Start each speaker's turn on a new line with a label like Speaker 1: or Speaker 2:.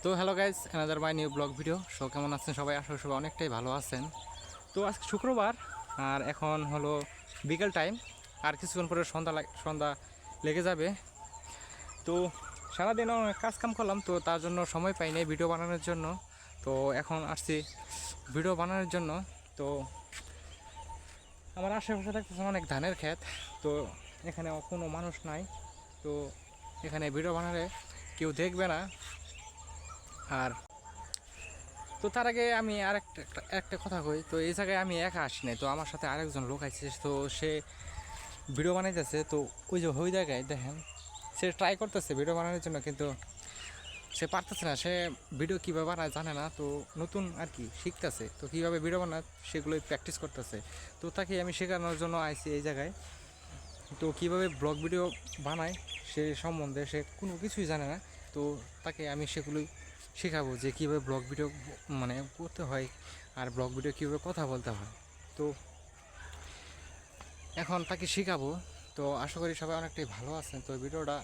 Speaker 1: তো hello guys, another my new blog video. So কেমন আছেন সবাই? আসলে সবাই অনেকটাই ভালো আছেন। তো আজকে শুক্রবার আর এখন হলো বিকেল টাইম, আর কিছুক্ষণ পরে সন্ধ্যা লেগে যাবে। তো সারাদিন অনেক কাজ কাম করলাম, তো তার জন্য সময় পাই নাই ভিডিও বানানোর জন্য। তো এখন আসছি ভিডিও বানানোর জন্য। তো আমার আশেপাশে দেখতেছে অনেক ধানের ক্ষেত, তো এখানে কোনো মানুষ নাই। তো এখানে ভিডিও বানালে কেউ দেখবে না। আর তো তার আগে আমি আর একটা কথা কই, তো এই জায়গায় আমি একা আসি নাই, তো আমার সাথে আরেকজন লোক আছে। তো সে ভিডিও বানাইতেছে, তো ওই জায়গায় দেখেন সে ট্রাই করতেছে ভিডিও বানানোর জন্য, কিন্তু সে পারতেছে না। সে ভিডিও কীভাবে বানায় জানে না, তো নতুন আর কি শিখতেছে। তো কীভাবে ভিডিও বানায় সেগুলোই প্র্যাকটিস করতেছে। তো তাকে আমি শেখানোর জন্য আইছি এই জায়গায়। তো কীভাবে ব্লগ ভিডিও বানায় সে সম্বন্ধে সে কোনো কিছুই জানে না। তো তাকে আমি সেগুলোই শেখাবো যে কীভাবে ব্লগ ভিডিও মানে করতে হয়, আর ব্লগ ভিডিও কীভাবে কথা বলতে হয়। তো এখন তাকে শেখাবো। তো আশা করি সবাই অনেকটাই ভালো আছেন। তো ভিডিওটা